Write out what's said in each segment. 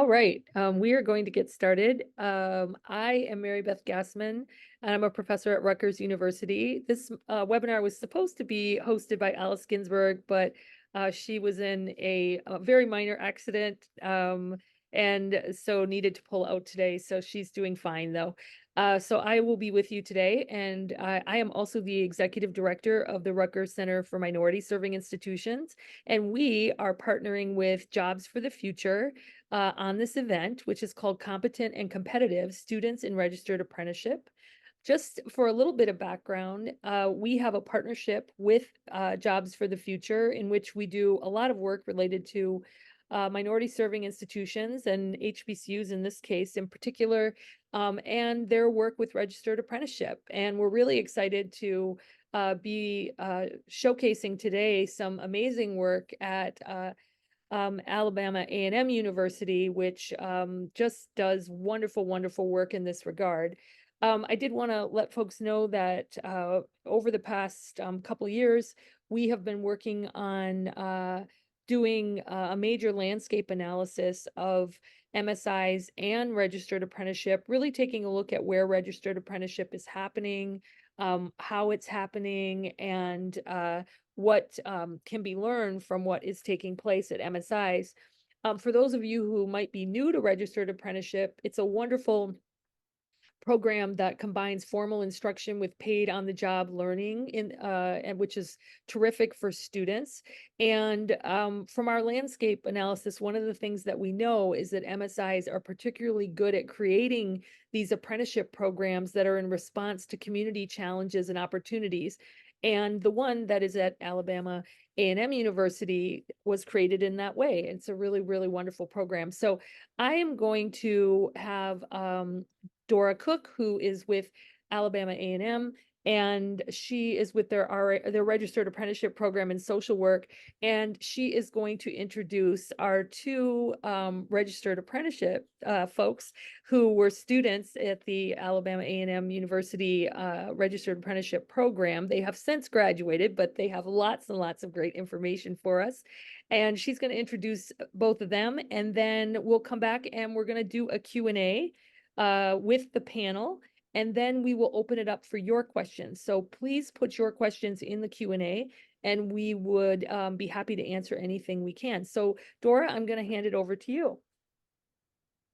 right, we are going to get started. I am Mary Beth Gassman, and I'm a professor at Rutgers University. This webinar was supposed to be hosted by Alice Ginsberg, but she was in a very minor accident, and so needed to pull out today. So she's doing fine though. So I will be with you today, and I am also the executive director of the Rutgers Center for Minority Serving Institutions, and we are partnering with Jobs for the Future on this event, which is called Competent and Competitive Students in Registered Apprenticeship. Just for a little bit of background, we have a partnership with Jobs for the Future in which we do a lot of work related to minority serving institutions and HBCUs in this case in particular, and their work with registered apprenticeship. And we're really excited to be showcasing today some amazing work at Alabama A&M University, which just does wonderful, wonderful work in this regard. I did want to let folks know that over the past couple of years, we have been working on doing a major landscape analysis of MSIs and registered apprenticeship, really taking a look at where registered apprenticeship is happening, how it's happening, and what can be learned from what is taking place at MSIs. For those of you who might be new to registered apprenticeship, it's a wonderful program that combines formal instruction with paid on-the-job learning and which is terrific for students. And from our landscape analysis, one of the things that we know is that MSIs are particularly good at creating these apprenticeship programs that are in response to community challenges and opportunities. And the one that is at Alabama A&M University was created in that way. It's a really, really wonderful program. So I am going to have Dora Cook, who is with Alabama A&M, and she is with their registered apprenticeship program in social work, and she is going to introduce our two registered apprenticeship folks who were students at the Alabama A&M University registered apprenticeship program. They have since graduated, but they have lots and lots of great information for us. And she's going to introduce both of them, and then we'll come back and we're going to do a Q&A with the panel, and then we will open it up for your questions. So please put your questions in the Q&A, and we would be happy to answer anything we can. So Dora, I'm going to hand it over to you.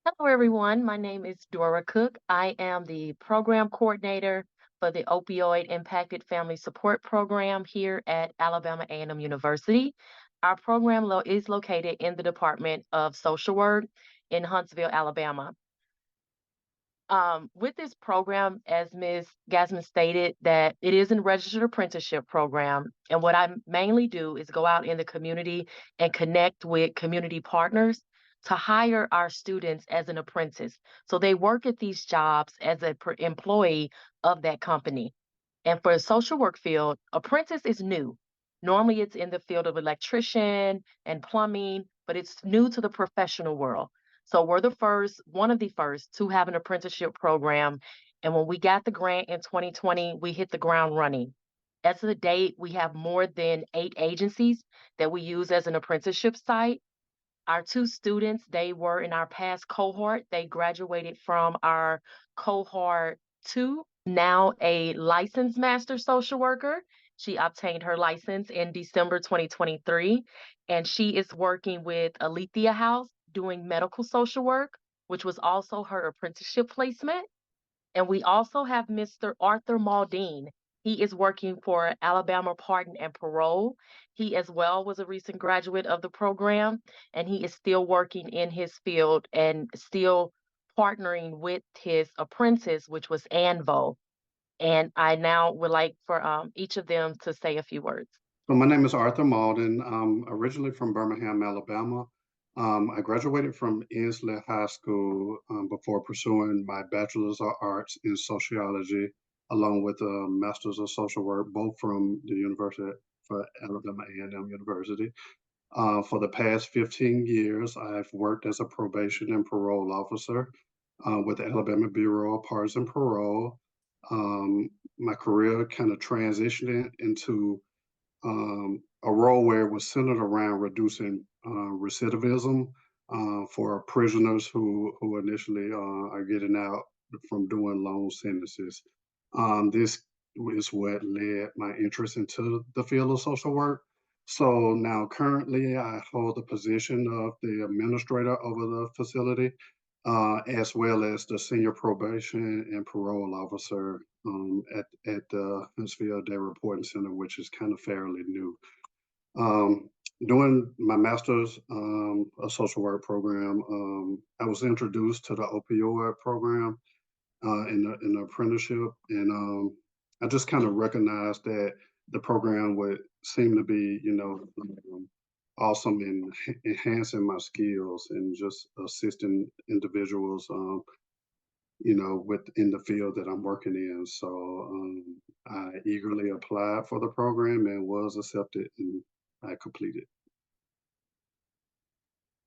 Hello, everyone. My name is Dora Cook. I am the program coordinator for the Opioid Impacted Family Support Program here at Alabama A&M University. Our program is located in the Department of Social Work in Huntsville, Alabama. With this program, as Ms. Gasman stated, that it is a registered apprenticeship program. And what I mainly do is go out in the community and connect with community partners to hire our students as an apprentice. So they work at these jobs as an employee of that company. And for the social work field, apprentice is new. Normally it's in the field of electrician and plumbing, but it's new to the professional world. So we're one of the first to have an apprenticeship program. And when we got the grant in 2020, we hit the ground running. As of the date, we have more than 8 agencies that we use as an apprenticeship site. Our 2 students, they were in our past cohort. They graduated from our cohort 2, now a licensed master social worker. She obtained her license in December 2023, and she is working with Alethea House doing medical social work, which was also her apprenticeship placement. And we also have Mr. Arthur Maldine. He is working for Alabama Pardon and Parole. He as well was a recent graduate of the program, and he is still working in his field and still partnering with his apprentice, which was ANVO. And I now would like for each of them to say a few words. So my name is Arthur Malden. I'm originally from Birmingham, Alabama. I graduated from Inslee High School before pursuing my Bachelor's of Arts in Sociology, along with a Master's of Social Work, both from the University for Alabama A&M University. For the past 15 years, I've worked as a probation and parole officer with the Alabama Bureau of Pardons and Parole. My career kind of transitioned into a role where it was centered around reducing recidivism for prisoners who initially are getting out from doing long sentences. This is what led my interest into the field of social work. So now currently I hold the position of the administrator over the facility, as well as the senior probation and parole officer at the Huntsville Day Reporting Center, which is kind of fairly new. Um, Doing my master's of social work program, I was introduced to the opioid program in the apprenticeship, and I just kind of recognized that the program would seem to be, awesome in enhancing my skills and just assisting individuals, within the field that I'm working in. So I eagerly applied for the program and was accepted, and I completed.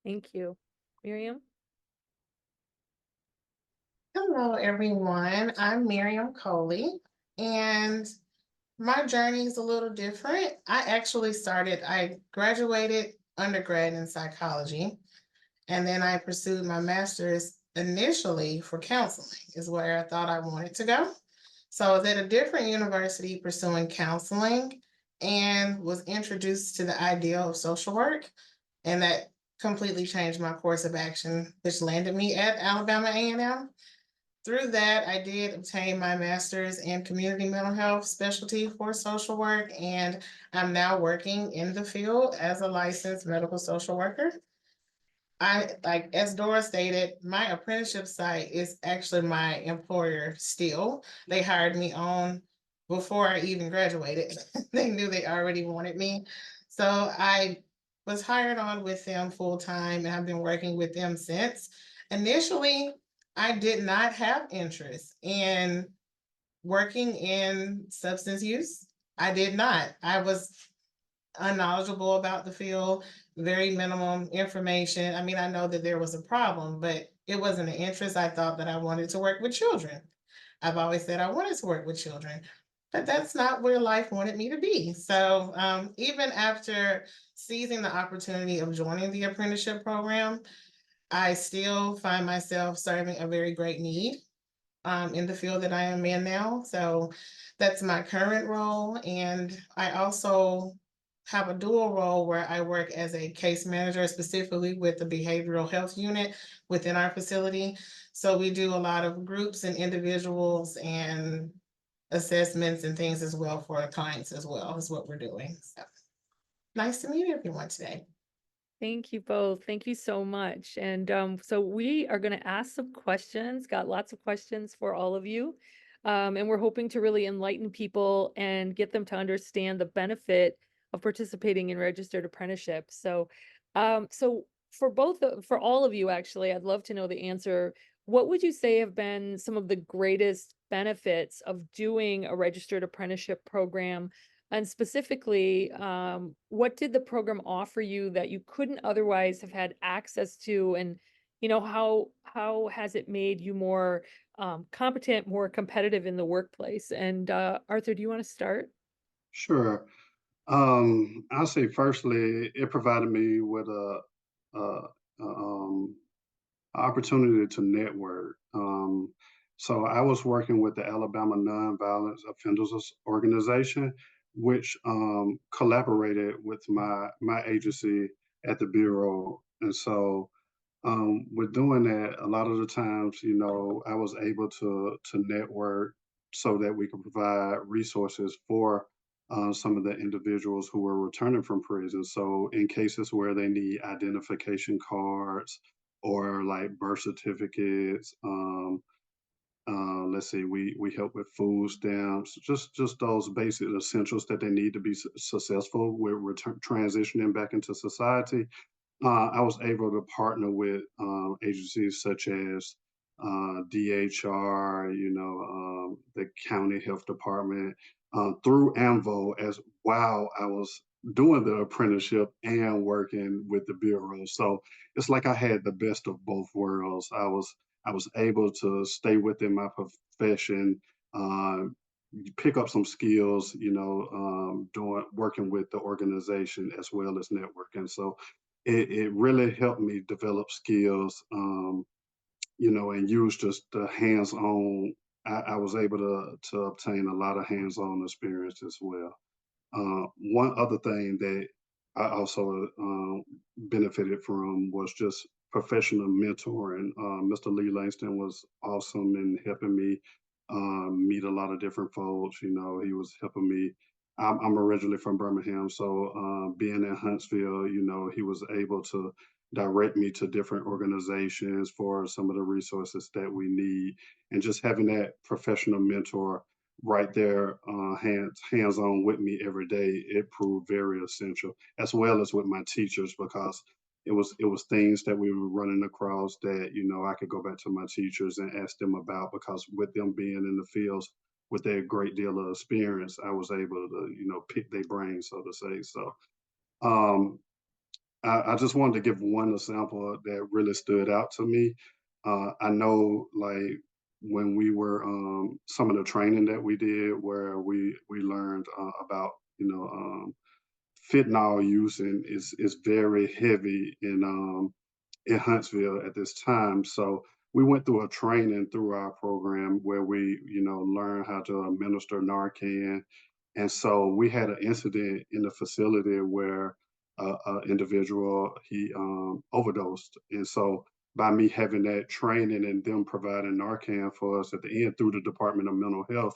Thank you. Miriam? Hello, everyone. I'm Miriam Coley, and my journey is a little different. I graduated undergrad in psychology, and then I pursued my master's initially for counseling, is where I thought I wanted to go. So I was at a different university pursuing counseling and was introduced to the idea of social work, and that completely changed my course of action, which landed me at Alabama A&M. Through that, I did obtain my master's in community mental health specialty for social work, and I'm now working in the field as a licensed medical social worker. Like as Dora stated, my apprenticeship site is actually my employer still. They hired me on before I even graduated. They knew they already wanted me. So I was hired on with them full time, and I've been working with them since. Initially, I did not have interest in working in substance use. I did not. I was unknowledgeable about the field, very minimum information. I mean, I know that there was a problem, but it wasn't an interest. I thought that I wanted to work with children. I've always said I wanted to work with children, but that's not where life wanted me to be. So even after seizing the opportunity of joining the apprenticeship program, I still find myself serving a very great need in the field that I am in now. So that's my current role. And I also have a dual role where I work as a case manager, specifically with the behavioral health unit within our facility. So we do a lot of groups and individuals and assessments and things as well for our clients as well, is what we're doing. So nice to meet everyone today. Thank you both. Thank you so much. And so we are going to ask some questions, got lots of questions for all of you. And we're hoping to really enlighten people and get them to understand the benefit of participating in registered apprenticeships. So for all of you, actually, I'd love to know the answer. What would you say have been some of the greatest benefits of doing a registered apprenticeship program? And specifically, what did the program offer you that you couldn't otherwise have had access to? And, how has it made you more competent, more competitive in the workplace? And Arthur, do you want to start? Sure. I'll say firstly, it provided me with a, opportunity to network. So I was working with the Alabama Nonviolence Offenders Organization, which collaborated with my agency at the bureau, and so with doing that, a lot of the times, I was able to network so that we could provide resources for some of the individuals who were returning from prison. So in cases where they need identification cards or like birth certificates, let's see, we help with food stamps, just those basic essentials that they need to be successful with transitioning back into society. I was able to partner with agencies such as DHR, the county health department, through AMVO as while I was doing the apprenticeship and working with the bureau. So it's like I had the best of both worlds. I was able to stay within my profession, uh, pick up some skills, doing working with the organization as well as networking. So it really helped me develop skills, and use just the hands-on. I was able to obtain a lot of hands-on experience as well. One other thing that I also benefited from was just professional mentoring. Mr. Lee Langston was awesome in helping me meet a lot of different folks. He was helping me. I'm originally from Birmingham, so being in Huntsville, he was able to direct me to different organizations for some of the resources that we need, and just having that professional mentor right there, hands on with me every day, it proved very essential, as well as with my teachers, because it was things that we were running across that I could go back to my teachers and ask them about, because with them being in the fields with their great deal of experience, I was able to pick their brains, so to say. So um, I just wanted to give one example that really stood out to me. I know, like, when we were some of the training that we did, where we learned about fentanyl use, and is very heavy in Huntsville at this time. So we went through a training through our program where we learned how to administer Narcan. And so we had an incident in the facility where an individual, he overdosed. And so by me having that training and them providing Narcan for us at the end through the Department of Mental Health,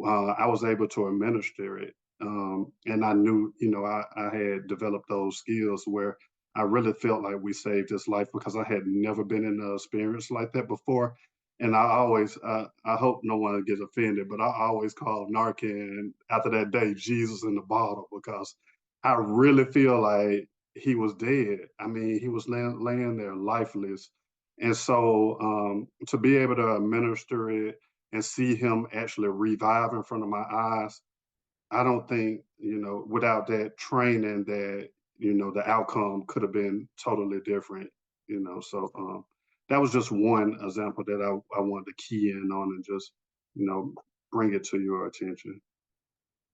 I was able to administer it. And I knew, I had developed those skills where I really felt like we saved his life, because I had never been in an experience like that before. And I hope no one gets offended, but I always call Narcan after that day Jesus in the bottle, because I really feel like he was dead. I mean, he was laying there lifeless. And so to be able to administer it and see him actually revive in front of my eyes, I don't think, without that training, that, the outcome could have been totally different. So that was just one example that I wanted to key in on and just, you know, bring it to your attention.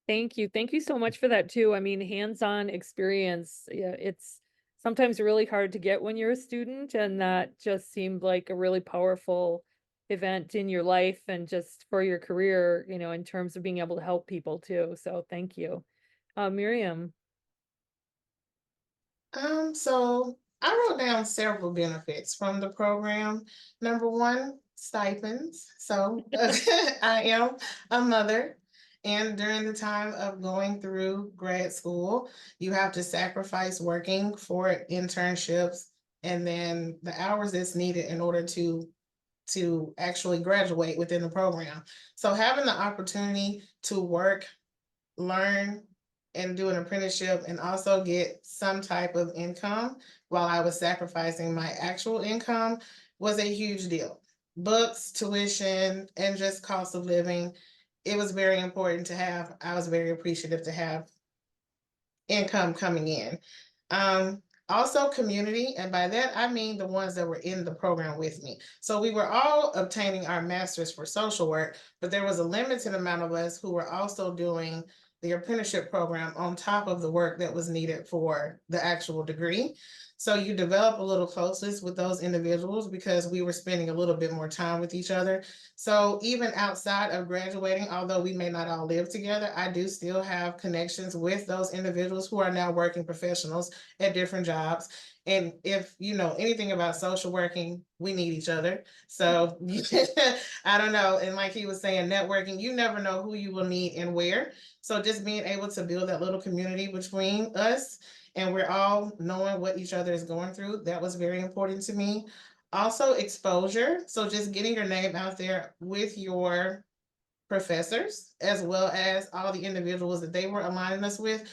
Thank you. Thank you so much for that too. I mean, hands-on experience, yeah, it's sometimes really hard to get when you're a student, and that just seemed like a really powerful event in your life and just for your career, in terms of being able to help people too. So thank you. Miriam. So I wrote down several benefits from the program. Number one, stipends. So I am a mother, and during the time of going through grad school, you have to sacrifice working for internships and then the hours that's needed in order to actually graduate within the program. So having the opportunity to work, learn, and do an apprenticeship and also get some type of income while I was sacrificing my actual income was a huge deal. Books, tuition, and just cost of living. It was very important to have. I was very appreciative to have income coming in. Um, Also community, and by that I mean the ones that were in the program with me. So we were all obtaining our masters for social work, but there was a limited amount of us who were also doing the apprenticeship program on top of the work that was needed for the actual degree. So you develop a little closeness with those individuals because we were spending a little bit more time with each other. So even outside of graduating, although we may not all live together, I do still have connections with those individuals who are now working professionals at different jobs. And if you know anything about social working, we need each other. So I don't know. And like he was saying, networking, you never know who you will meet and where. So just being able to build that little community between us, and we're all knowing what each other is going through, that was very important to me. Also, exposure. So just getting your name out there with your professors, as well as all the individuals that they were aligning us with.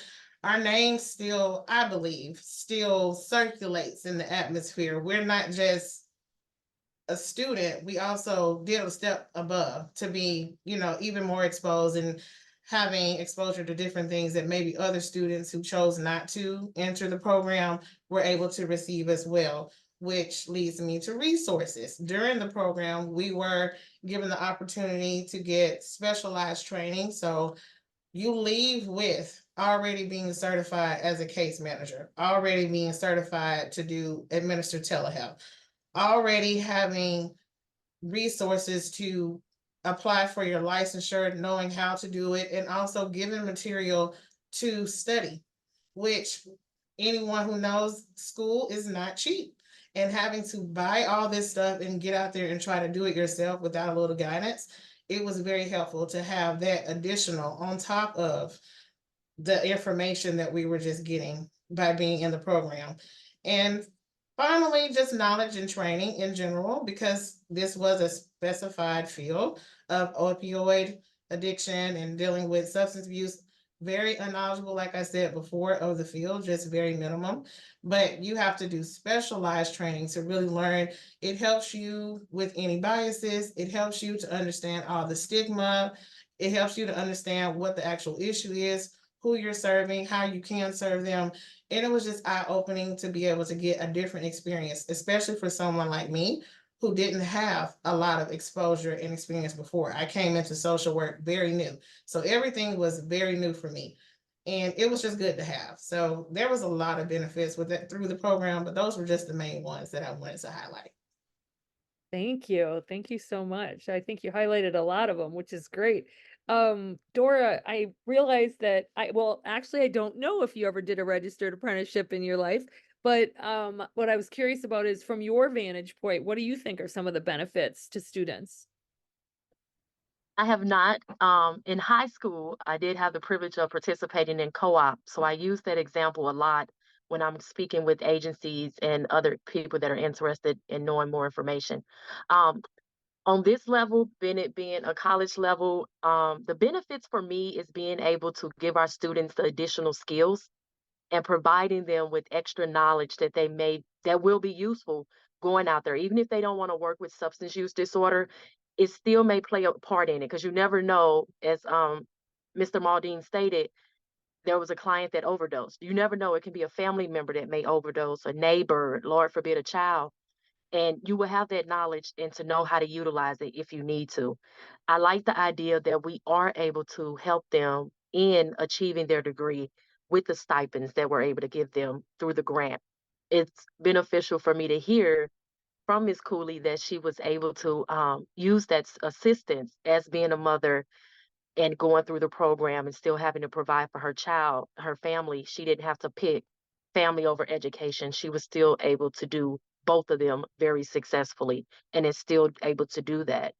Our name still, I believe, still circulates in the atmosphere. We're not just a student, we also did a step above to be, even more exposed and having exposure to different things that maybe other students who chose not to enter the program were able to receive as well, which leads me to resources. During the program, we were given the opportunity to get specialized training. So you leave with already being certified as a case manager, already being certified to administer telehealth, already having resources to apply for your licensure, knowing how to do it, and also given material to study, which anyone who knows school is not cheap. And having to buy all this stuff and get out there and try to do it yourself without a little guidance, it was very helpful to have that additional on top of the information that we were just getting by being in the program. And finally, just knowledge and training in general, because this was a specified field of opioid addiction and dealing with substance abuse. Very unknowledgeable, like I said before, of the field, just very minimum. But you have to do specialized training to really learn. It helps you with any biases. It helps you to understand all the stigma. It helps you to understand what the actual issue is, who you're serving, how you can serve them. And it was just eye-opening to be able to get a different experience, especially for someone like me who didn't have a lot of exposure and experience before. I came into social work very new. So everything was very new for me. And it was just good to have. So there was a lot of benefits with it through the program, but those were just the main ones that I wanted to highlight. Thank you. Thank you so much. I think you highlighted a lot of them, which is great. Dora, I realized that well, actually, I don't know if you ever did a registered apprenticeship in your life, but what I was curious about is from your vantage point, what do you think are some of the benefits to students? I have not. In high school, I did have the privilege of participating in co-op. So I use that example a lot when I'm speaking with agencies and other people that are interested in knowing more information. Um, on this level, being a college level, the benefits for me is being able to give our students the additional skills and providing them with extra knowledge that will be useful going out there. Even if they don't want to work with substance use disorder, it still may play a part in it, because you never know. As Mr. Maldine stated, there was a client that overdosed. You never know. It can be a family member that may overdose, a neighbor, Lord forbid, a child. And you will have that knowledge and to know how to utilize it if you need to. I like the idea that we are able to help them in achieving their degree with the stipends that we're able to give them through the grant. It's beneficial for me to hear from Ms. Cooley that she was able to use that assistance as being a mother and going through the program and still having to provide for her child, her family. She didn't have to pick family over education. She was still able to do both of them very successfully and is still able to do that.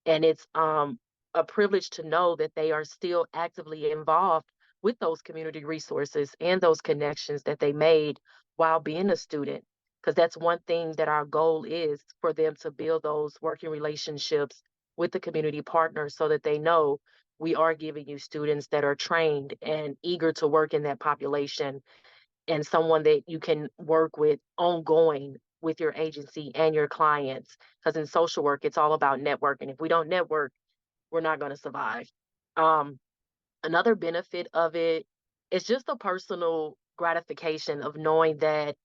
And it's a privilege to know that they are still actively involved with those community resources and those connections that they made while being a student. Because that's one thing that our goal is, for them to build those working relationships with the community partners so that they know we are giving you students that are trained and eager to work in that population, and someone that you can work with ongoing with your agency and your clients. Because in social work, it's all about networking. If we don't network, we're not going to survive. Um, Another benefit of it is just the personal gratification of knowing that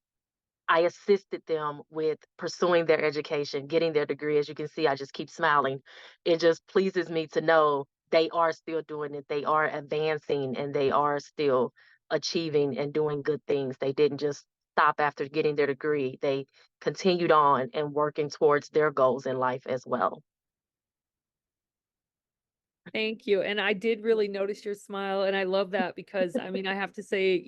I assisted them with pursuing their education, getting their degree. As you can see, I just keep smiling. It just pleases me to know they are still doing it. They are advancing and they are still achieving and doing good things. They didn't just stop after getting their degree. They continued on and working towards their goals in life as well. Thank you. And I did really notice your smile, and I love that because I mean, I have to say,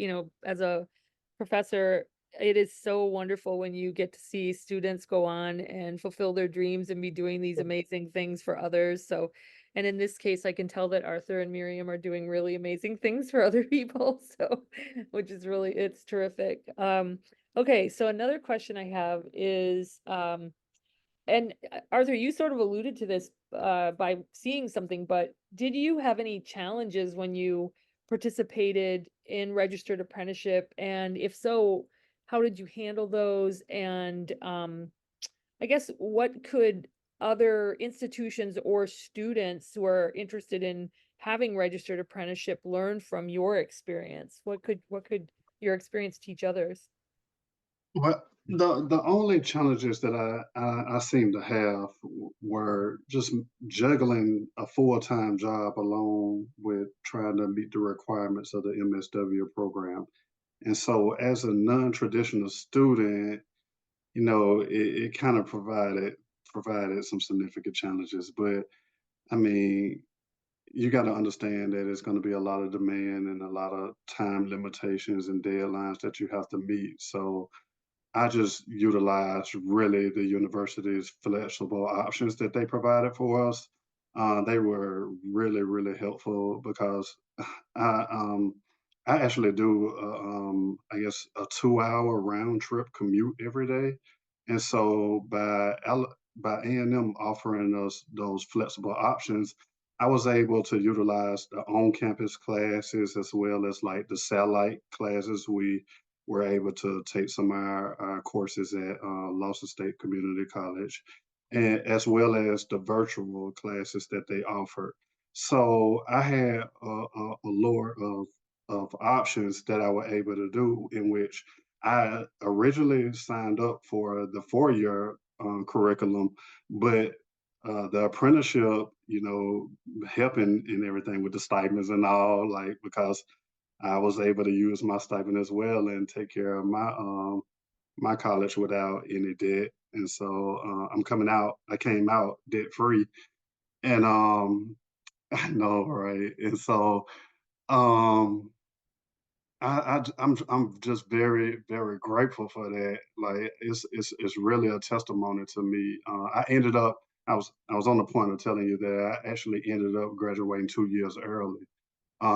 as a professor, it is so wonderful when you get to see students go on and fulfill their dreams and be doing these amazing things for others. So, and in this case, I can tell that Arthur and Miriam are doing really amazing things for other people. So, which is it's terrific. Okay, so another question I have is, and Arthur, you sort of alluded to this by seeing something, but did you have any challenges when you participated in registered apprenticeship? And if so, how did you handle those? And I guess what could other institutions or students who are interested in having registered apprenticeship learn from your experience? What could your experience teach others? Well, The only challenges that I seem to have were just juggling a full-time job along with trying to meet the requirements of the MSW program. And so as a non-traditional student, it kind of provided some significant challenges. But I mean, you got to understand that it's going to be a lot of demand and a lot of time limitations and deadlines that you have to meet. So I just utilized really the university's flexible options that they provided for us. They were really, really helpful because I um I actually do I guess a 2 hour round trip commute every day, and so by A&M offering us those flexible options, I was able to utilize the on campus classes as well as like the satellite classes we were able to take some of our courses at Lawson State Community College, and as well as the virtual classes that they offered. So I had a lure of options that I were able to do, in which I originally signed up for the 4 year curriculum, but the apprenticeship, helping and everything with the stipends and all, like because I was able to use my stipend as well and take care of my college without any debt. And so I came out debt free. And I know, right? And so um I'm just very, very grateful for that. Like it's really a testimony to me. I was on the point of telling you that I actually ended up graduating 2 years early,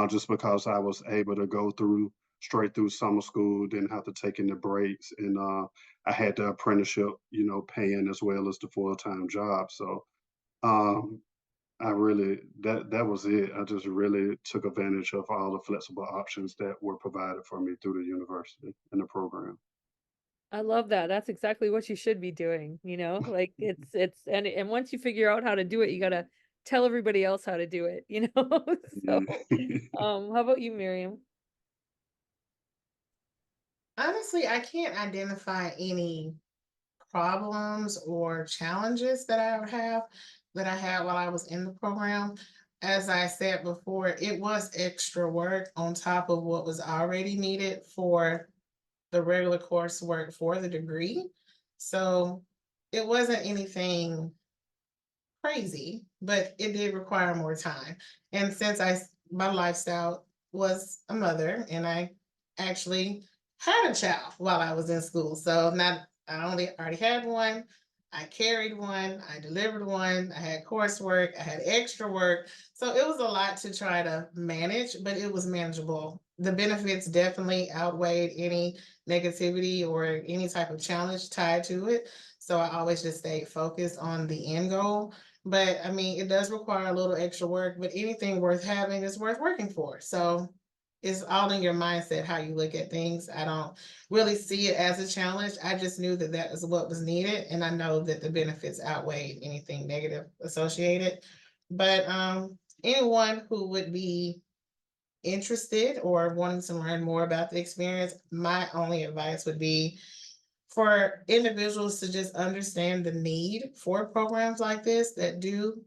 just because I was able to go through straight through summer school, didn't have to take any breaks, and I had the apprenticeship, paying as well as the full-time job. So um, I really that was it. I just really took advantage of all the flexible options that were provided for me through the university and the program. I love that. That's exactly what you should be doing, Like and once you figure out how to do it, you gotta tell everybody else how to do it. So, Yeah. how about you, Miriam? Honestly, I can't identify any problems or challenges that I had while I was in the program. As I said before, it was extra work on top of what was already needed for the regular coursework for the degree. So it wasn't anything crazy, but it did require more time. And since my lifestyle was a mother, and I actually had a child while I was in school. So not I only already had one, I carried one, I delivered one, I had coursework, I had extra work. So it was a lot to try to manage, but it was manageable. The benefits definitely outweighed any negativity or any type of challenge tied to it. So I always just stayed focused on the end goal, but I mean, it does require a little extra work, but anything worth having is worth working for. So it's all in your mindset, how you look at things. I don't really see it as a challenge. I just knew that that is what was needed. And I know that the benefits outweighed anything negative associated. But anyone who would be interested or wanting to learn more about the experience, my only advice would be for individuals to just understand the need for programs like this that do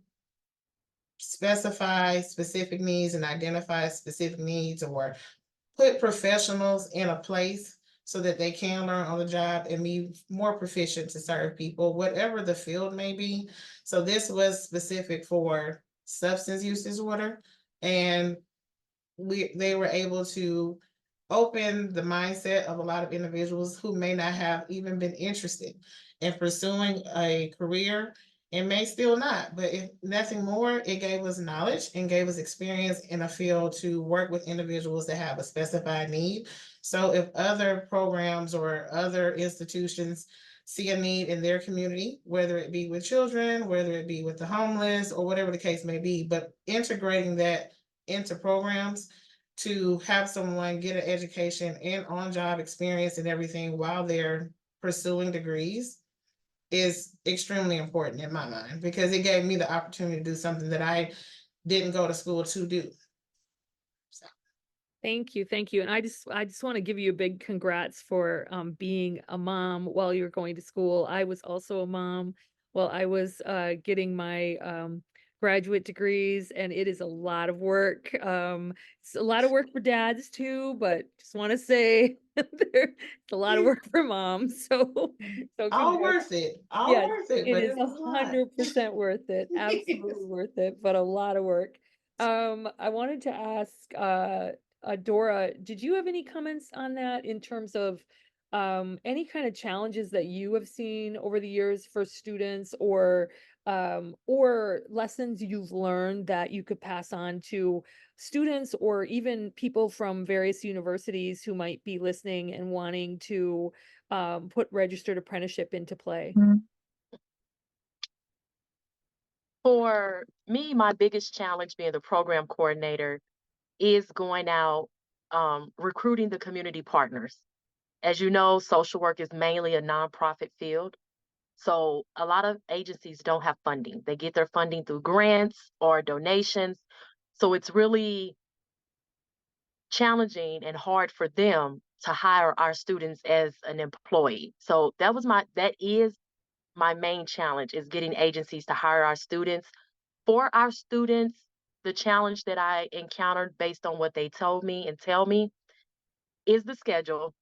specify specific needs and identify specific needs, or put professionals in a place so that they can learn on the job and be more proficient to serve people, whatever the field may be. So this was specific for substance use disorder, and they were able to open the mindset of a lot of individuals who may not have even been interested in pursuing a career and may still not. But if nothing more, it gave us knowledge and gave us experience in a field to work with individuals that have a specified need. So if other programs or other institutions see a need in their community, whether it be with children, whether it be with the homeless, or whatever the case may be, but integrating that into programs to have someone get an education and on-job experience and everything while they're pursuing degrees is extremely important in my mind, because it gave me the opportunity to do something that I didn't go to school to do. So. Thank you, thank you. And I just want to give you a big congrats for being a mom while you were going to school. I was also a mom while I was getting my graduate degrees, and it is a lot of work. It's a lot of work for dads too, but just want to say it's a lot of work for moms. So All congrats. worth it, all Yes, worth it, it but is it was a lot. 100% worth it. Absolutely worth it, but a lot of work. I wanted to ask Dora, did you have any comments on that in terms of any kind of challenges that you have seen over the years for students or lessons you've learned that you could pass on to students or even people from various universities who might be listening and wanting to put registered apprenticeship into play? For me, my biggest challenge being the program coordinator is going out, recruiting the community partners. As you know, social work is mainly a nonprofit field. So a lot of agencies don't have funding. They get their funding through grants or donations. So it's really challenging and hard for them to hire our students as an employee. So that is my main challenge is getting agencies to hire our students. For our students, the challenge that I encountered based on what they told me and tell me is the schedule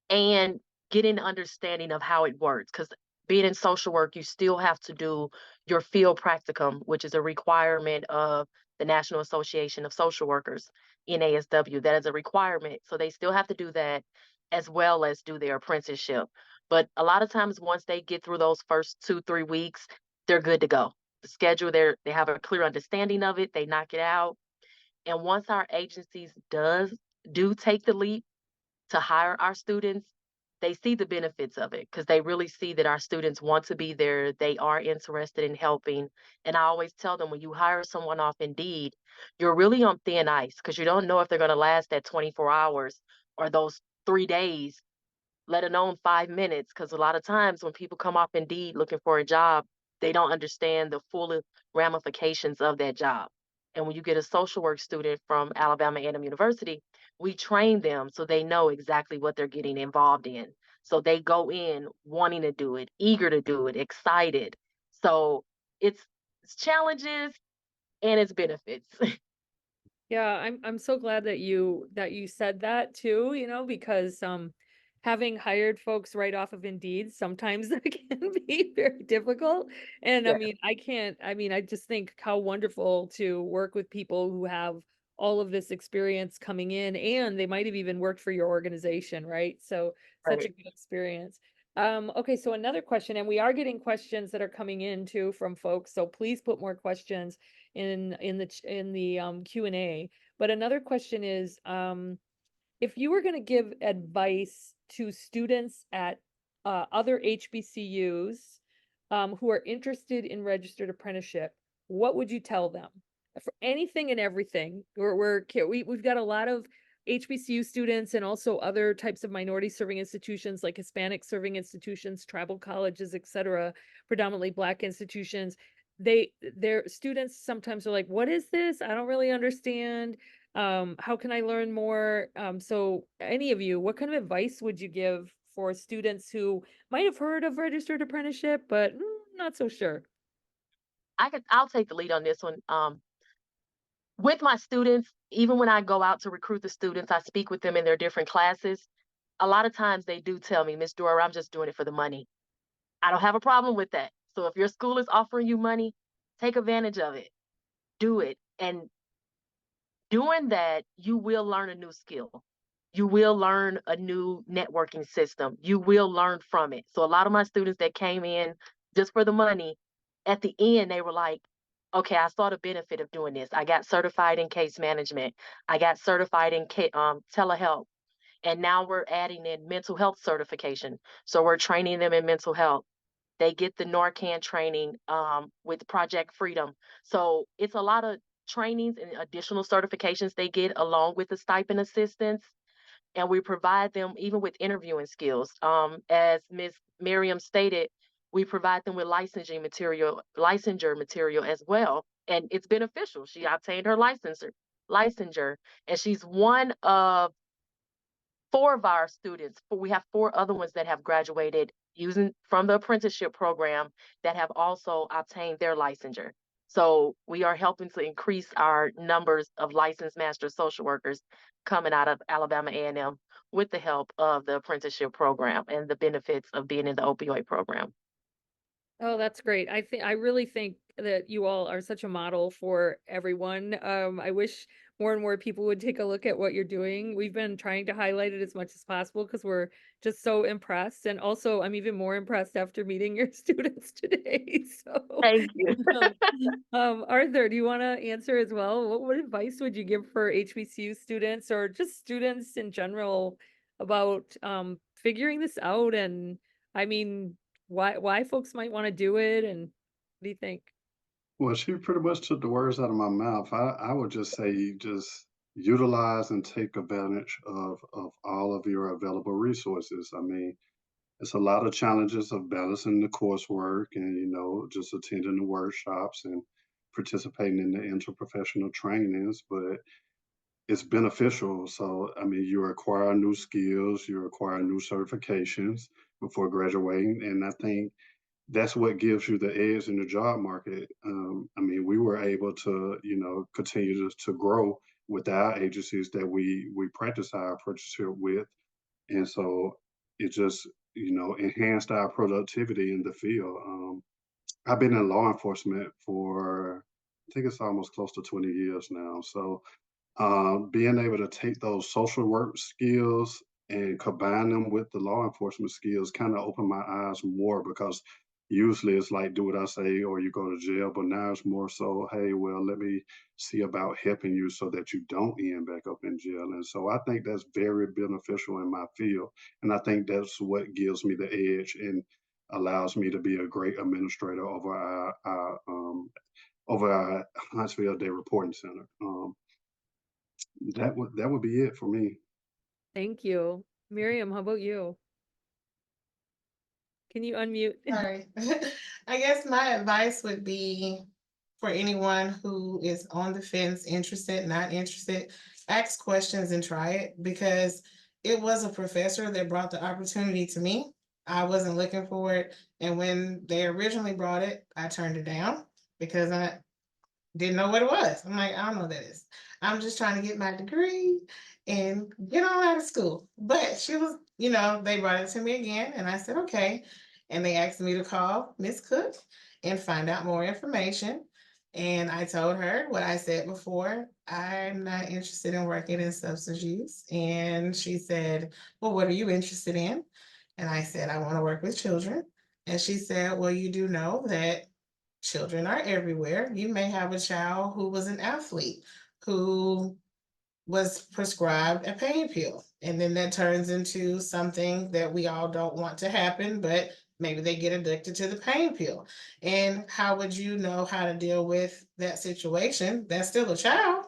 and getting an understanding of how it works. Because being in social work, you still have to do your field practicum, which is a requirement of the National Association of Social Workers, NASW. That is a requirement. So they still have to do that as well as do their apprenticeship. But a lot of times, once they get through those first 2, 3 weeks, they're good to go. The schedule, they have a clear understanding of it. They knock it out. And once our agencies do take the leap to hire our students, they see the benefits of it because they really see that our students want to be there. They are interested in helping. And I always tell them when you hire someone off Indeed, you're really on thin ice because you don't know if they're going to last that 24 hours or those 3 days, let alone 5 minutes. Because a lot of times when people come off Indeed looking for a job, they don't understand the full ramifications of that job. And when you get a social work student from Alabama A&M University, we train them so they know exactly what they're getting involved in. So they go in wanting to do it, eager to do it, excited. So it's challenges and it's benefits. Yeah, I'm so glad that you said that too, because having hired folks right off of Indeed, sometimes that can be very difficult. And I Yeah, mean, I just think how wonderful to work with people who have all of this experience coming in and they might have even worked for your organization, right? So such a right. good experience. Okay, so another question, and we are getting questions that are coming in too from folks, so please put more questions in the Q&A. But another question is, if you were going to give advice to students at other HBCUs who are interested in registered apprenticeship, what would you tell them? For anything and everything. We've got a lot of HBCU students and also other types of minority serving institutions like Hispanic serving institutions, tribal colleges, etc., predominantly Black institutions. Their students sometimes are like, what is this? I don't really understand. How can I learn more? So any of you, what kind of advice would you give for students who might have heard of registered apprenticeship, but not so sure? I'll take the lead on this one. With my students, even when I go out to recruit the students, I speak with them in their different classes. A lot of times they do tell me, Miss Dora, I'm just doing it for the money. I don't have a problem with that. So if your school is offering you money, take advantage of it. Do it. And doing that, you will learn a new skill. You will learn a new networking system. You will learn from it. So a lot of my students that came in just for the money, at the end, they were like, okay, I saw the benefit of doing this. I got certified in case management. I got certified in telehealth. And now we're adding in mental health certification. So we're training them in mental health. They get the Narcan training with Project Freedom. So it's a lot of trainings and additional certifications they get along with the stipend assistance. And we provide them even with interviewing skills. As Ms. Miriam stated, we provide them with licensure material as well. And it's beneficial. She obtained her licensure licensure, and she's one of 4 of our students. We have 4 other ones that have graduated using from the apprenticeship program that have also obtained their licensure. So we are helping to increase our numbers of licensed master social workers coming out of Alabama A&M with the help of the apprenticeship program and the benefits of being in the opioid program. Oh, that's great. I really think that you all are such a model for everyone. I wish more and more people would take a look at what you're doing. We've been trying to highlight it as much as possible because we're just so impressed. And also, I'm even more impressed after meeting your students today. So, Thank you. um, Arthur, do you want to answer as well? What advice would you give for HBCU students or just students in general about figuring this out? And I mean, why folks might want to do it, and what do you think? Well, she pretty much took the words out of my mouth. I would just say just utilize and take advantage of all of your available resources. I mean, it's a lot of challenges of balancing the coursework and, just attending the workshops and participating in the interprofessional trainings, but it's beneficial. So, I mean, you acquire new skills, you acquire new certifications before graduating. And I think that's what gives you the edge in the job market. I mean, we were able to, continue to grow with our agencies that we practice our apprenticeship with, and so it just, enhanced our productivity in the field. I've been in law enforcement for, I think it's almost close to 20 years now. So being able to take those social work skills and combine them with the law enforcement skills kind of opened my eyes more, because usually it's like do what I say or you go to jail, but now it's more so, hey, well, let me see about helping you so that you don't end back up in jail. And so I think that's very beneficial in my field, and I think that's what gives me the edge and allows me to be a great administrator over our Huntsville Day Reporting Center. That would be it for me. Thank you. Miriam, how about you? Can you unmute? Sorry. I guess my advice would be for anyone who is on the fence, interested, not interested, ask questions and try it, because it was a professor that brought the opportunity to me. I wasn't looking for it. And when they originally brought it, I turned it down because I didn't know what it was. I'm like, I don't know what that is. I'm just trying to get my degree and get on out of school. But she was, they brought it to me again, and I said, okay. And they asked me to call Miss Cook and find out more information. And I told her what I said before, I'm not interested in working in substance use. And she said, well, what are you interested in? And I said, I want to work with children. And she said, well, you do know that children are everywhere. You may have a child who was an athlete who was prescribed a pain pill, and then that turns into something that we all don't want to happen, but maybe they get addicted to the pain pill. And how would you know how to deal with that situation? That's still a child.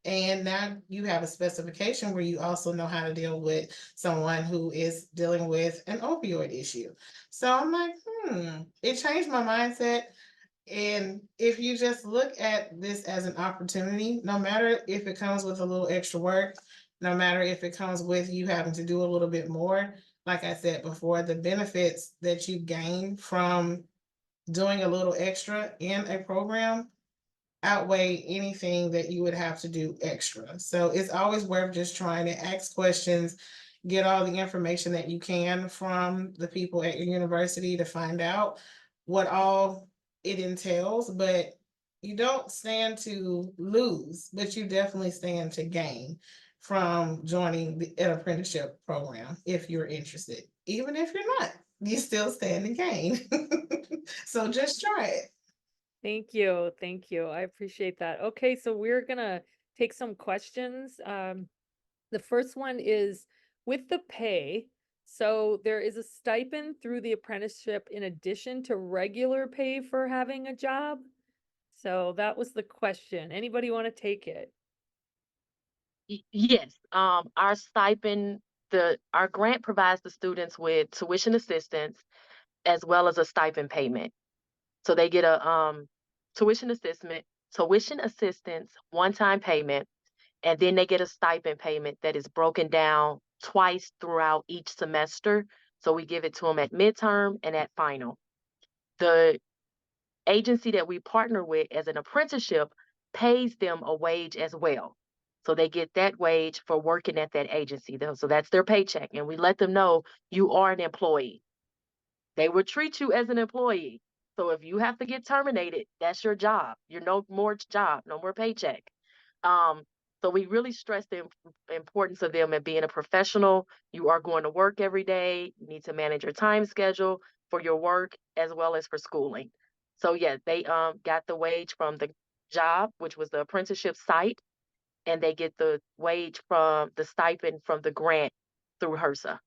And now you have a specification where you also know how to deal with someone who is dealing with an opioid issue. So I'm like, it changed my mindset. And if you just look at this as an opportunity, no matter if it comes with a little extra work, no matter if it comes with you having to do a little bit more, like I said before, the benefits that you gain from doing a little extra in a program outweigh anything that you would have to do extra. So it's always worth just trying to ask questions, get all the information that you can from the people at your university to find out what all it entails. But you don't stand to lose, but you definitely stand to gain from joining an apprenticeship program if you're interested. Even if you're not, you still stand to gain. So just try it. Thank you. Thank you. I appreciate that. Okay, so we're gonna take some questions. The first one is with the pay. So there is a stipend through the apprenticeship in addition to regular pay for having a job. So that was the question. Anybody want to take it? Yes, our stipend, our grant provides the students with tuition assistance as well as a stipend payment. So they get a tuition tuition assistance, one-time payment, and then they get a stipend payment that is broken down twice throughout each semester. So we give it to them at midterm and at final. The agency that we partner with as an apprenticeship pays them a wage as well. So they get that wage for working at that agency. So that's their paycheck. And we let them know you are an employee. They will treat you as an employee. So if you have to get terminated, that's your job. You're no more job, no more paycheck. Um, so we really stress the importance of them and being a professional. You are going to work every day. You need to manage your time schedule for your work as well as for schooling. So yeah, they got the wage from the job, which was the apprenticeship site, and they get the wage from the stipend from the grant through HRSA.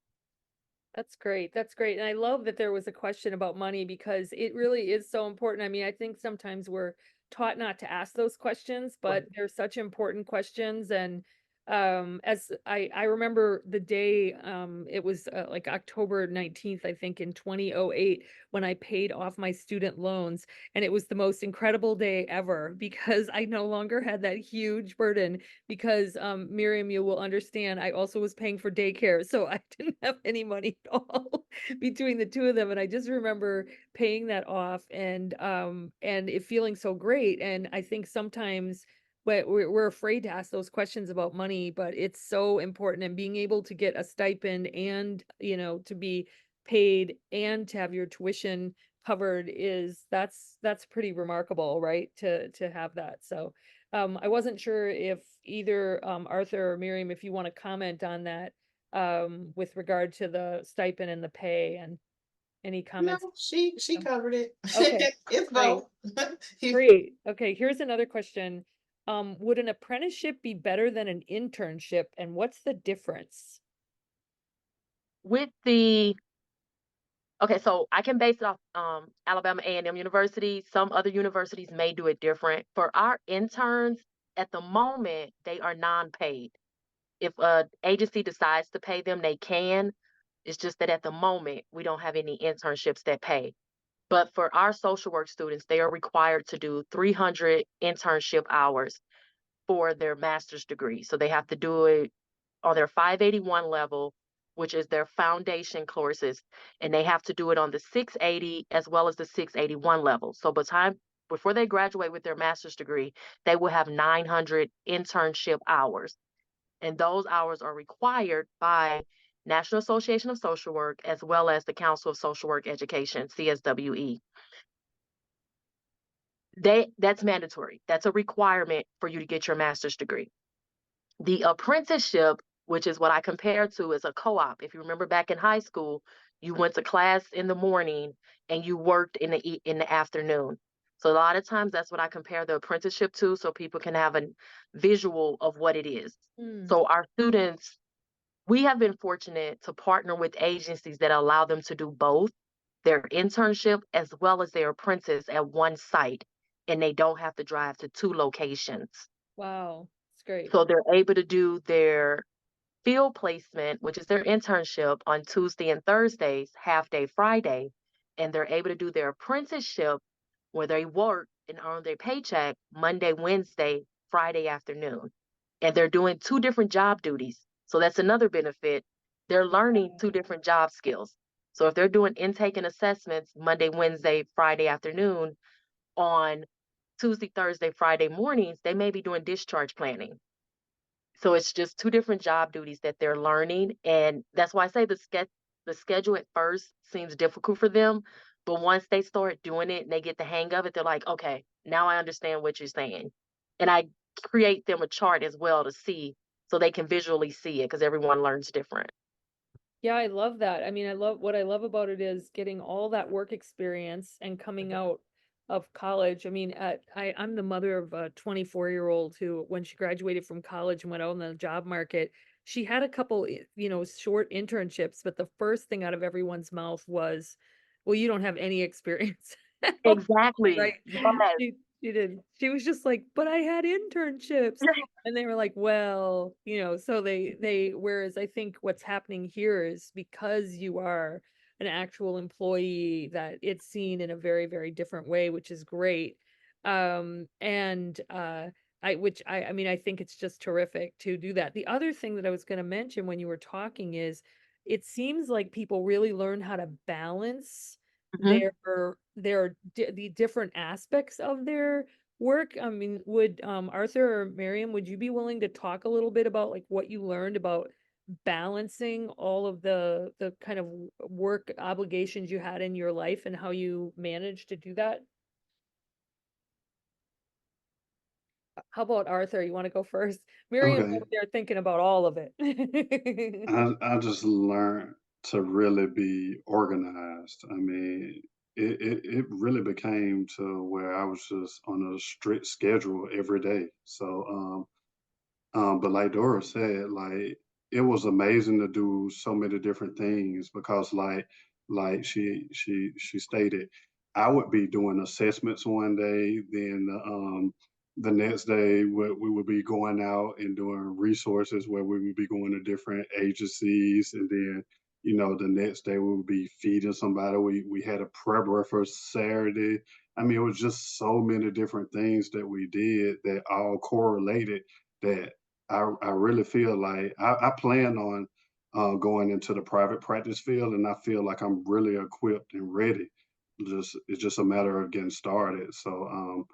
That's great. That's great. And I love that there was a question about money because it really is so important. I mean, I think sometimes we're taught not to ask those questions, but they're such important questions. And as I remember the day, it was like October 19th, I think in 2008, when I paid off my student loans. And it was the most incredible day ever because I no longer had that huge burden because Miriam, you will understand, I also was paying for daycare, so I didn't have any money at all between the two of them. And I just remember paying that off and it feeling so great. And I think sometimes we're afraid to ask those questions about money, but it's so important. And being able to get a stipend and, you know, to be paid and to have your tuition covered that's pretty remarkable, right? To have that. So I wasn't sure if either Arthur or Miriam, if you want to comment on that with regard to the stipend and the pay and any No, comments. she covered it. Okay, It's great. both. Great. Okay, here's another question. Would an apprenticeship be better than an internship, and what's the difference? With the Okay, so I can base it off Alabama A&M University. Some other universities may do it different. For our interns, at the moment, they are non-paid. If an agency decides to pay them, they can. It's just that at the moment, we don't have any internships that pay. But for our social work students, they are required to do 300 internship hours for their master's degree. So they have to do it on their 581 level, which is their foundation courses, and they have to do it on the 680 as well as the 681 level. So before they graduate with their master's degree, they will have 900 internship hours. And those hours are required by National Association of Social Work as well as the Council of Social Work Education, CSWE. That's mandatory. That's a requirement for you to get your master's degree. The apprenticeship, which is what I compare to, is a co-op. If you remember back in high school, you went to class in the morning and you worked in the afternoon. So a lot of times that's what I compare the apprenticeship to, so people can have a visual of what it is. Hmm. So our students, we have been fortunate to partner with agencies that allow them to do both their internship as well as their apprentice at one site, and they don't have to drive to two locations. Wow, it's great. So they're able to do their field placement, which is their internship, on Tuesday and Thursdays, half day Friday, and they're able to do their apprenticeship where they work and earn their paycheck Monday, Wednesday, Friday afternoon. And they're doing two different job duties. So that's another benefit. They're learning two different job skills. So if they're doing intake and assessments Monday, Wednesday, Friday afternoon, on Tuesday, Thursday, Friday mornings, they may be doing discharge planning. So it's just two different job duties that they're learning. And that's why I say the schedule at first seems difficult for them. But once they start doing it and they get the hang of it, they're like, okay, now I understand what you're saying. And I create them a chart as well to see so they can visually see it because everyone learns different. Yeah, I love that. I mean, what I love about it is getting all that work experience and coming out of college. I mean, I'm the mother of a 24-year-old who, when she graduated from college and went out in the job market, she had a couple, you know, short internships, but the first thing out of everyone's mouth was, well, you don't have any experience. Exactly. Right. Yes. She did. She was just like, but I had internships. And they were like, well, you know, so whereas I think what's happening here is because you are an actual employee that it's seen in a very, very different way, which is great. And I mean, I think it's just terrific to do that. The other thing that I was going to mention when you were talking is it seems like people really learn how to balance Mhm. the different aspects of their work. I mean, would Arthur or Miriam, would you be willing to talk a little bit about like what you learned about balancing all of the kind of work obligations you had in your life and how you managed to do that? How about Arthur? You want to go first? Miriam's Okay. over there thinking about all of it. I just learned to really be organized. I mean, it really became to where I was just on a strict schedule every day. So, but like Dora said, like it was amazing to do so many different things because like she stated, I would be doing assessments one day, then the next day we would be going out and doing resources where we would be going to different agencies, and then the next day we would be feeding somebody. We had a prayer breakfast Saturday. I mean, it was just so many different things that we did that all correlated that I really feel like I plan on going into the private practice field, and I feel like I'm really equipped and ready. It's just a matter of getting started. So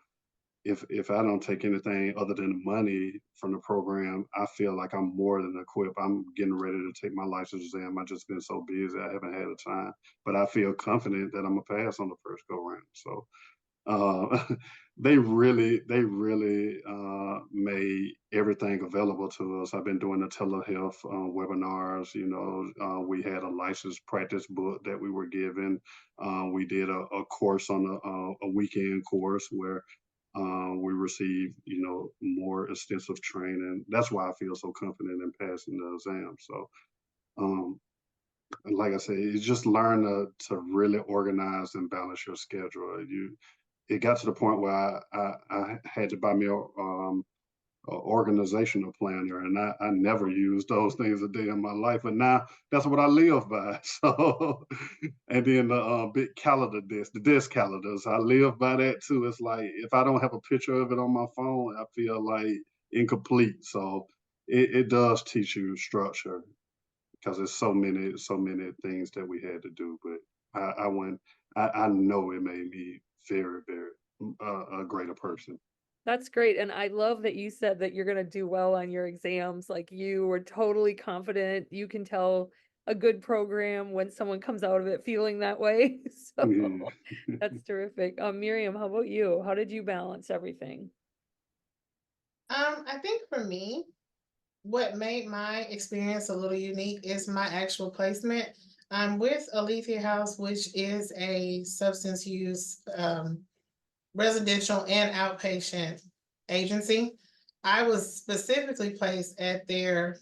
if I don't take anything other than the money from the program, I feel like I'm more than equipped. I'm getting ready to take my license exam. I've just been so busy, I haven't had the time, but I feel confident that I'm gonna pass on the first go round. So uh, they really made everything available to us. I've been doing the telehealth webinars. We had a licensed practice book that we were given. We did a course on a weekend course where we received, more extensive training. That's why I feel so confident in passing the exam. So, um, and like I said, you just learn to really organize and balance your schedule. It got to the point where I had to buy me a organizational planner, and I never used those things a day in my life, but now that's what I live by. So, and then the big the desk calendars, I live by that too. It's like if I don't have a picture of it on my phone, I feel like incomplete. So it does teach you structure because there's so many things that we had to do. But I went. I know it made me very a greater person. That's great. And I love that you said that you're going to do well on your exams. Like you were totally confident. You can tell a good program when someone comes out of it feeling that way. So Yeah. that's terrific. Miriam, how about you? How did you balance everything? I think for me, what made my experience a little unique is my actual placement. I'm with Alethea House, which is a substance use residential and outpatient agency. I was specifically placed at their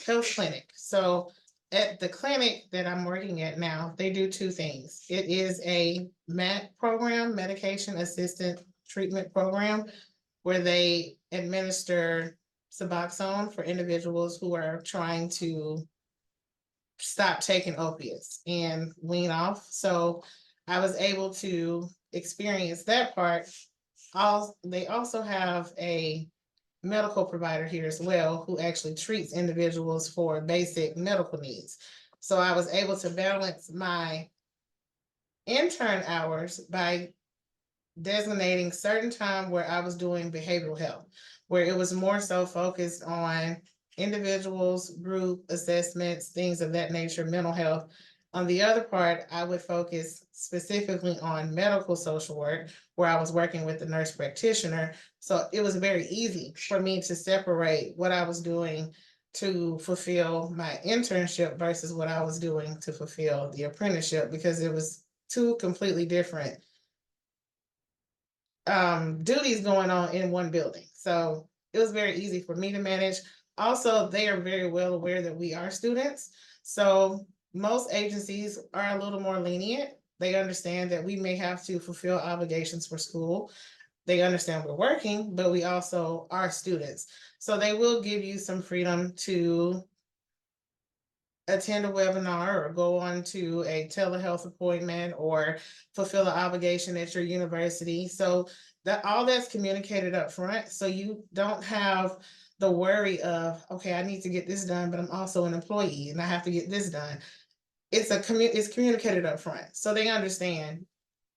health clinic. So at the clinic that I'm working at now, they do two things. It is a MAT program, medication assisted treatment program, where they administer Suboxone for individuals who are trying to stop taking opiates and wean off. So I was able to experience that part. They also have a medical provider here as well who actually treats individuals for basic medical needs. So I was able to balance my intern hours by designating certain time where I was doing behavioral health, where it was more so focused on individuals, group assessments, things of that nature, mental health. On the other part, I would focus specifically on medical social work, where I was working with the nurse practitioner. So it was very easy for me to separate what I was doing to fulfill my internship versus what I was doing to fulfill the apprenticeship, because it was two completely different duties going on in one building. So it was very easy for me to manage. Also, they are very well aware that we are students. So most agencies are a little more lenient. They understand that we may have to fulfill obligations for school. They understand we're working, but we also are students. So they will give you some freedom to attend a webinar or go on to a telehealth appointment or fulfill an obligation at your university. So that all that's communicated up front. So you don't have the worry of, okay, I need to get this done, but I'm also an employee and I have to get this done. It's communicated up front. So they understand,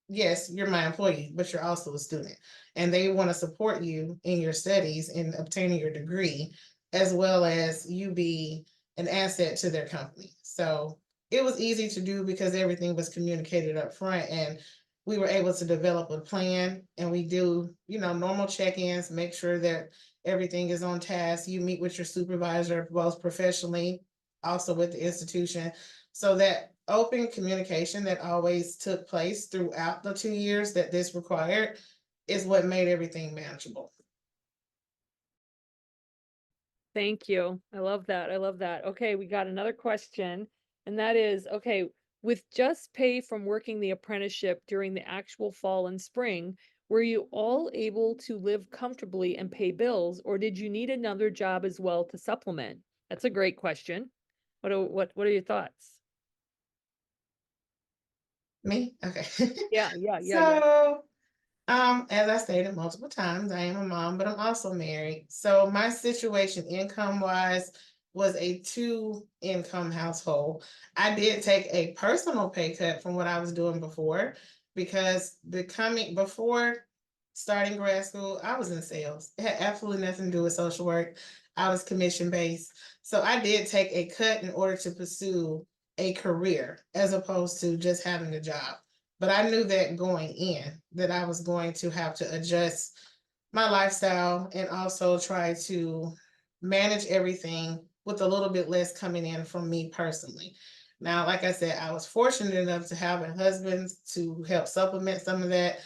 yes, you're my employee, but you're also a student. And they want to support you in your studies and obtaining your degree, as well as you be an asset to their company. So it was easy to do because everything was communicated up front and we were able to develop a plan, and we do, normal check-ins, make sure that everything is on task. You meet with your supervisor, both professionally, also with the institution. So that open communication that always took place throughout the 2 years that this required is what made everything manageable. Thank you. I love that. I love that. Okay, we got another question, and that is, okay, with just pay from working the apprenticeship during the actual fall and spring, were you all able to live comfortably and pay bills, or did you need another job as well to supplement? That's a great question. What are your thoughts? Me? Okay. Yeah. So, as I stated multiple times, I am a mom, but I'm also married. So my situation income wise was a 2 income household. I did take a personal pay cut from what I was doing before because before starting grad school, I was in sales. It had absolutely nothing to do with social work. I was commission based. So I did take a cut in order to pursue a career as opposed to just having a job. But I knew that going in that I was going to have to adjust my lifestyle and also try to manage everything with a little bit less coming in from me personally. Now, like I said, I was fortunate enough to have a husband to help supplement some of that.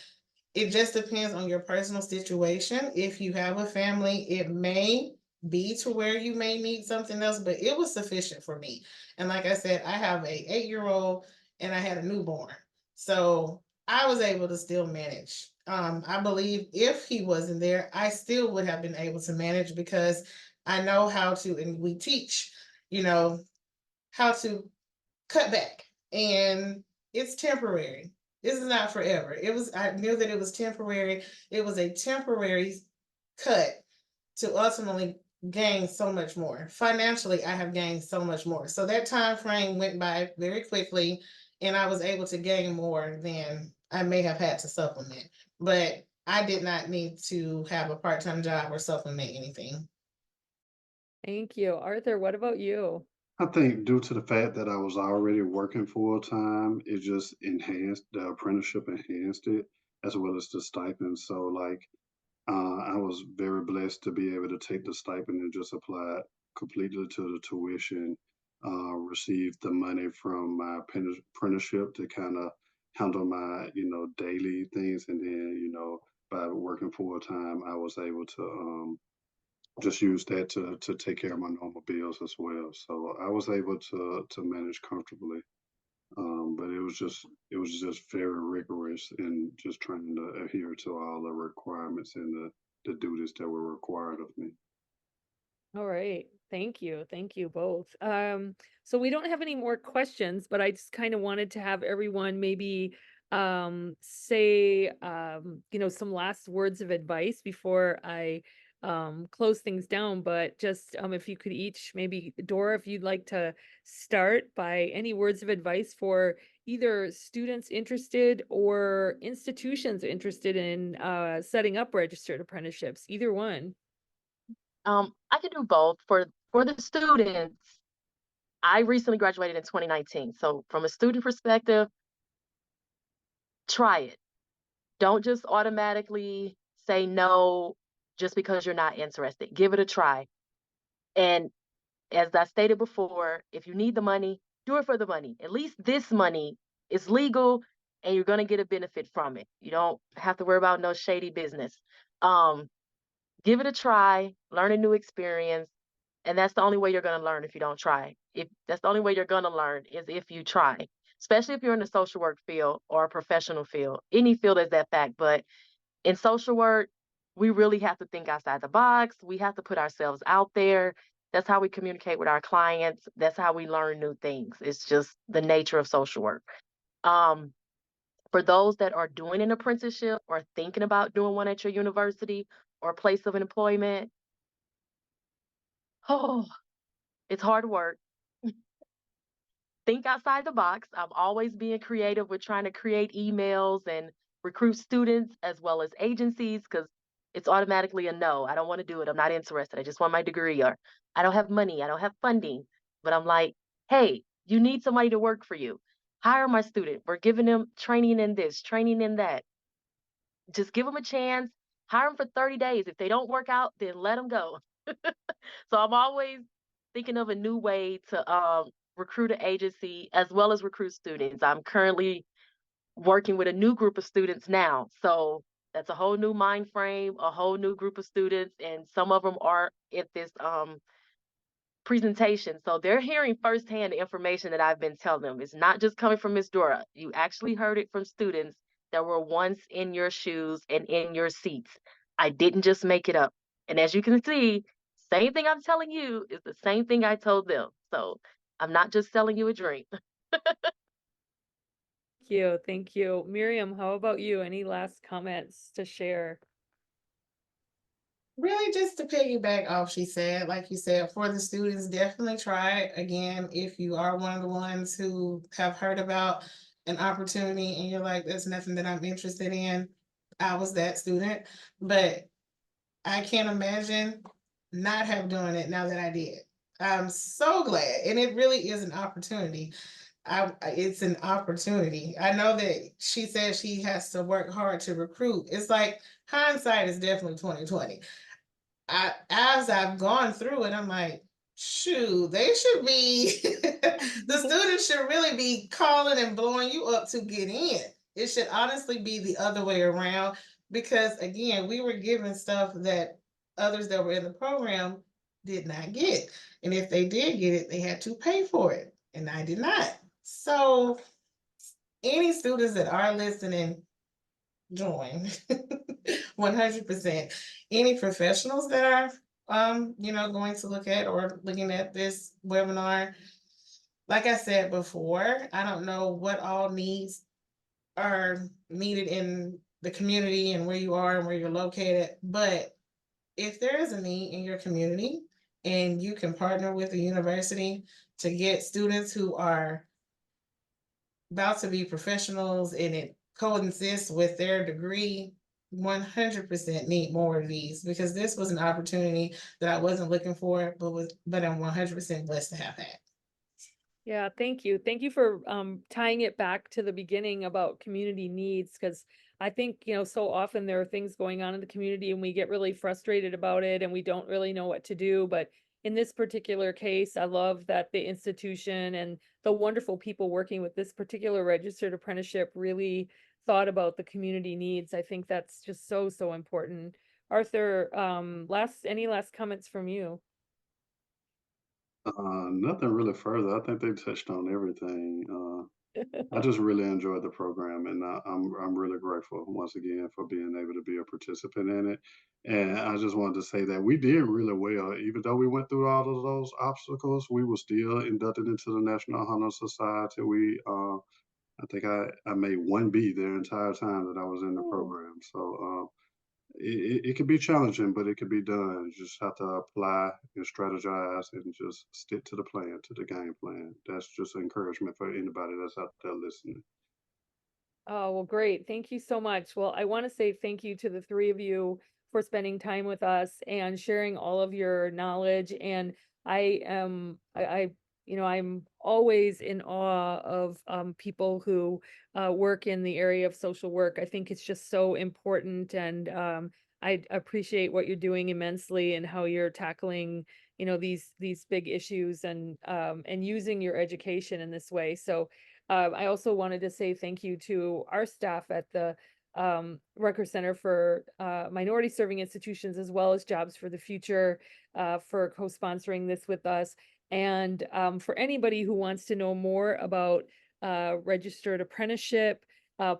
It just depends on your personal situation. If you have a family, it may be to where you may need something else, but it was sufficient for me. And like I said, I have a 8-year-old and I had a newborn. So I was able to still manage. I believe if he wasn't there, I still would have been able to manage because I know how to, and we teach, you know, how to cut back. And it's temporary. This is not forever. I knew that it was temporary. It was a temporary cut to ultimately gain so much more. Financially, I have gained so much more. So that time frame went by very quickly, and I was able to gain more than I may have had to supplement. But I did not need to have a part-time job or supplement anything. Thank you. Arthur, what about you? I think due to the fact that I was already working full time, it just enhanced the apprenticeship, enhanced it as well as the stipend. So I was very blessed to be able to take the stipend and just apply it completely to the tuition, receive the money from my apprenticeship to kind of handle my, daily things. And then, by working full time, I was able to just use that to take care of my normal bills as well. So I was able to manage comfortably. But it was just very rigorous in just trying to adhere to all the requirements and the duties that were required of me. All right. Thank you. Thank you both. So we don't have any more questions, but I just kind of wanted to have everyone maybe say some last words of advice before I close things down. But just if you could each, maybe Dora, if you'd like to start by any words of advice for either students interested or institutions interested in setting up registered apprenticeships, either one. I can do both. For the students, I recently graduated in 2019. So from a student perspective, try it. Don't just automatically say no just because you're not interested. Give it a try. And as I stated before, if you need the money, do it for the money. At least this money is legal and you're going to get a benefit from it. You don't have to worry about no shady business. Um, Give it a try, learn a new experience. And that's the only way you're going to learn if you don't try. If that's the only way you're going to learn is if you try, especially if you're in the social work field or a professional field. Any field is that fact, but in social work, we really have to think outside the box. We have to put ourselves out there That's how we communicate with our clients. That's how we learn new things. It's just the nature of social work. Um, for those that are doing an apprenticeship or thinking about doing one at your university or place of employment, oh, it's hard work. Think outside the box. I'm always being creative with trying to create emails and recruit students as well as agencies because it's automatically a no. I don't want to do it. I'm not interested. I just want my degree, or I don't have money. I don't have funding. But I'm like, hey, you need somebody to work for you. Hire my student. We're giving them training in this, training in that. Just give them a chance. Hire them for 30 days. If they don't work out, then let them go. So I'm always thinking of a new way to recruit an agency as well as recruit students. I'm currently working with a new group of students now. So that's a whole new mind frame, a whole new group of students, and some of them are at this presentation. So they're hearing firsthand the information that I've been telling them. It's not just coming from Miss Dora. You actually heard it from students that were once in your shoes and in your seats. I didn't just make it up. And as you can see, same thing I'm telling you is the same thing I told them. So I'm not just selling you a dream. Thank you. Thank you. Miriam, how about you? Any last comments to share? Really, just to piggyback off, she said, like you said, for the students, definitely try it again if you are one of the ones who have heard about an opportunity and you're like, there's nothing that I'm interested in. I was that student, but I can't imagine not have done it now that I did. I'm so glad, and it really is an opportunity. It's an opportunity. I know that she said she has to work hard to recruit. It's like hindsight is definitely 2020. As I've gone through it, I'm like, shoot, they should be the students should really be calling and blowing you up to get in. It should honestly be the other way around because again, we were given stuff that others that were in the program did not get. And if they did get it, they had to pay for it. And I did not. So any students that are listening, join 100%. Any professionals that are going to look at or looking at this webinar, like I said before, I don't know what all needs are needed in the community and where you are and where you're located, but if there is a need in your community and you can partner with the university to get students who are about to be professionals and it coexists with their degree, 100% need more of these because this was an opportunity that I wasn't looking for, but I'm 100% blessed to have had. Yeah, thank you. Thank you for tying it back to the beginning about community needs, because I think, so often there are things going on in the community and we get really frustrated about it and we don't really know what to do. But in this particular case, I love that the institution and the wonderful people working with this particular registered apprenticeship really thought about the community needs. I think that's just so, so important. Arthur, any last comments from you? Nothing really further. I think they touched on everything. I just really enjoyed the program, and I'm really grateful once again for being able to be a participant in it. And I just wanted to say that we did really well, even though we went through all of those obstacles. We were still inducted into the National Honor Society. I think I made 1B the entire time that I was in the Oh. program. So it could be challenging, but it could be done. You just have to apply and strategize and just stick to the plan, to the game plan. That's just encouragement for anybody that's out there listening. Oh, well, great. Thank you so much. Well, I want to say thank you to the three of you for spending time with us and sharing all of your knowledge. And I'm always in awe of people who work in the area of social work. I think it's just so important, and I appreciate what you're doing immensely and how you're tackling, these big issues and using your education in this way. So. I also wanted to say thank you to our staff at the Rutgers Center for Minority Serving Institutions, as well as Jobs for the Future, for co-sponsoring this with us. And for anybody who wants to know more about registered apprenticeship,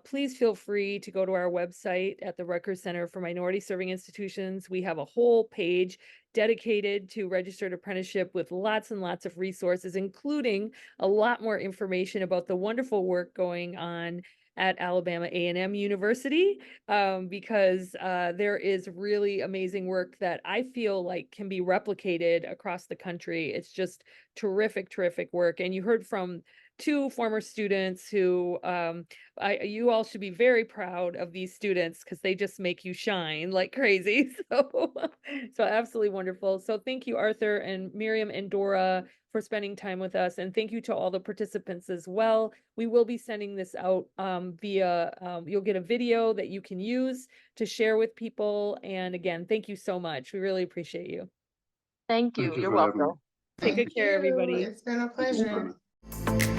please feel free to go to our website at the Rutgers Center for Minority Serving Institutions. We have a whole page dedicated to registered apprenticeship with lots and lots of resources, including a lot more information about the wonderful work going on at Alabama A&M University, because there is really amazing work that I feel like can be replicated across the country. It's just terrific, terrific work. And you heard from two former students who you all should be very proud of these students because they just make you shine like crazy. So absolutely wonderful. So thank you, Arthur and Miriam and Dora, for spending time with us. And thank you to all the participants as well. We will be sending this out via, you'll get a video that you can use to share with people. And again, thank you so much. We really appreciate you. Thank you. Thank you You're for having me. welcome. Take good care, everybody. It's been a Thank you, pleasure. Brenna.